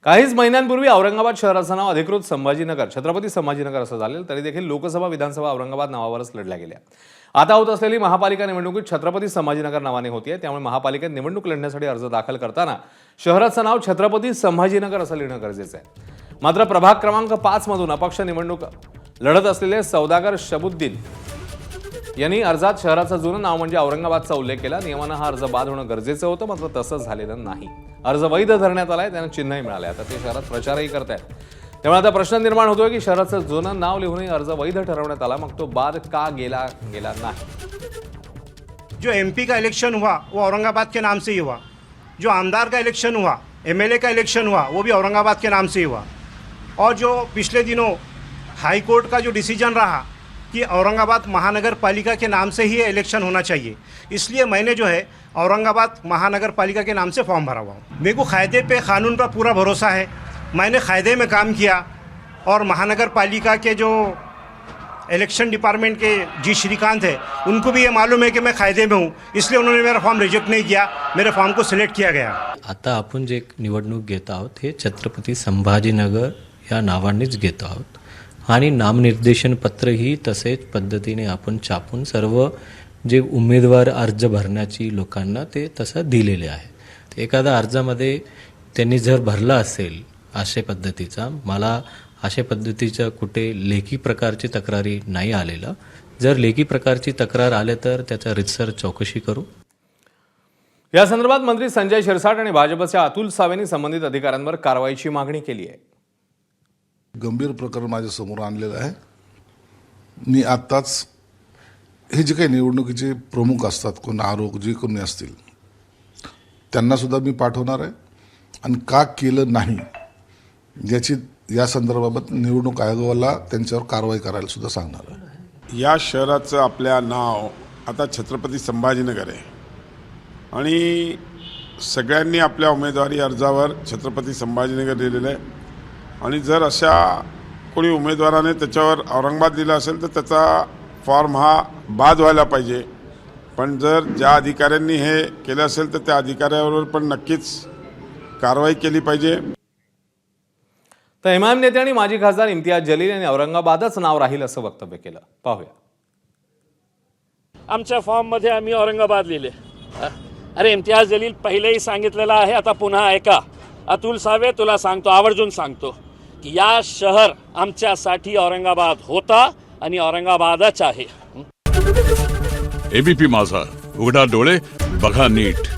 काहीच महिन्यांपूर्वी औरंगाबाद शहराचं नाव अधिकृत संभाजीनगर, छत्रपती संभाजीनगर असं झालेलं, तरी देखील लोकसभा विधानसभा औरंगाबाद नावावरच लढल्या गेल्या. आता होत असलेली महापालिका निवडणुकीत छत्रपती संभाजीनगर नावाने होतीये, त्यामुळे महापालिकेत निवडणूक लढण्यासाठी अर्ज दाखल करताना शहराचं नाव छत्रपती संभाजीनगर असं लिहिणं गरजेचं आहे. मात्र प्रभाग क्रमांक 5 मधून अपक्ष निवडणूक लढत असलेले सौदागर शबुद्दीन यांनी अर्जात शहराचं जुनं नाव म्हणजे औरंगाबादचा उल्लेख केला. नियमानं हा अर्ज बाद होणं गरजेचं होतं, मात्र तसं झालेलं नाही. अर्ज वैध धरण्यात आलाय, त्यांना चिन्हही मिळाले. आता ते शहरात प्रचारही करतायत. त्यामुळे आता प्रश्न निर्माण होतोय की शहराचं जुनं नाव लिहूनही अर्ज वैध ठरवण्यात आला, मग तो बाद का गेला नाही. जो एमपी का इलेक्शन हुआ वो औरंगाबाद के नाम से ही हुआ, जो आमदार का इलेक्शन हुआ, एमएलए का इलेक्शन हुआ, वो भी औरंगाबाद के नाम से ही हुआ. और जो पिछले दिनों हाई कोर्ट का जो डिसीजन रहा कि औरंगाबाद महानगर पालिका के नाम से ही इलेक्शन होना चाहिए, इसलिए मैंने जो है औरंगाबाद महानगर पालिका के नाम से फॉर्म भरा हुआ हूँ. मेरे को कायदे पे कानून पर पूरा भरोसा है. मैंने कायदे में काम किया और महानगर पालिका के जो इलेक्शन डिपार्टमेंट के जी श्रीकांत है उनको भी ये मालूम है कि मैं कायदे में हूँ, इसलिए उन्होंने मेरा फॉर्म रिजेक्ट नहीं किया, मेरे फॉर्म को सिलेक्ट किया गया. आता आपण जे निवडणूक घेत आहोत हे छत्रपती संभाजीनगर या नावानेच घेत आहोत आणि नामनिर्देशन पत्रही तसेच पद्धतीने आपण छापून सर्व जे उमेदवार अर्ज भरण्याची लोकांना ते तसं दिलेले आहे. एखादा अर्जामध्ये त्यांनी जर भरला असेल अशा पद्धतीचा, मला अशा पद्धतीच्या कुठे लेखी प्रकारची तक्रारी नाही आलेलं. जर लेखी प्रकारची तक्रार आले तर त्याचा रितसर चौकशी करू. या संदर्भात मंत्री संजय शिरसाट आणि भाजपच्या अतुल सावेंनी संबंधित अधिकाऱ्यांवर कारवाईची मागणी केली आहे. गंभीर प्रकरण माझ्या समोर आणलेलं आहे. मी आत्ताच हे जे काही निवडणुकीचे प्रमुख असतात, कोण आरोप जे कोणी असतील त्यांना सुद्धा मी पाठवणार आहे आणि का केलं नाही याची या संदर्भात निवडणूक आयोगाला त्यांच्यावर कारवाई करायला सुद्धा सांगणार आहे. या शहराचं आपल्या नाव आता छत्रपती संभाजीनगर आहे आणि सगळ्यांनी आपल्या उमेदवारी अर्जावर छत्रपती संभाजीनगर लिहिलेलं आहे. आणि जर अशा कोणी उमेदवाराने त्याच्यावर औरंगाबाद दिला असेल तर त्याचा फॉर्म हा बाद व्हायला पाहिजे. पण जर ज्या अधिकाऱ्यांनी हे केलं असेल तर त्या अधिकाऱ्यावर पण नक्कीच कारवाई केली पाहिजे. तर इमाम नेते आणि माजी खासदार इम्तियाज जलील यांनी औरंगाबादच नाव राहील असं वक्तव्य केलं. पाहूया. आमच्या फॉर्ममध्ये आम्ही औरंगाबाद लिहिले. अरे इम्तियाज जलील पहिलेही सांगितलेलं आहे, आता पुन्हा ऐका. अतुल सावे तुला सांगतो, आवर्जून सांगतो की या शहर आमच्यासाठी औरंगाबाद होता आणि औरंगाबादच आहे. एबीपी माझा, उघडा डोळे बघा नीट.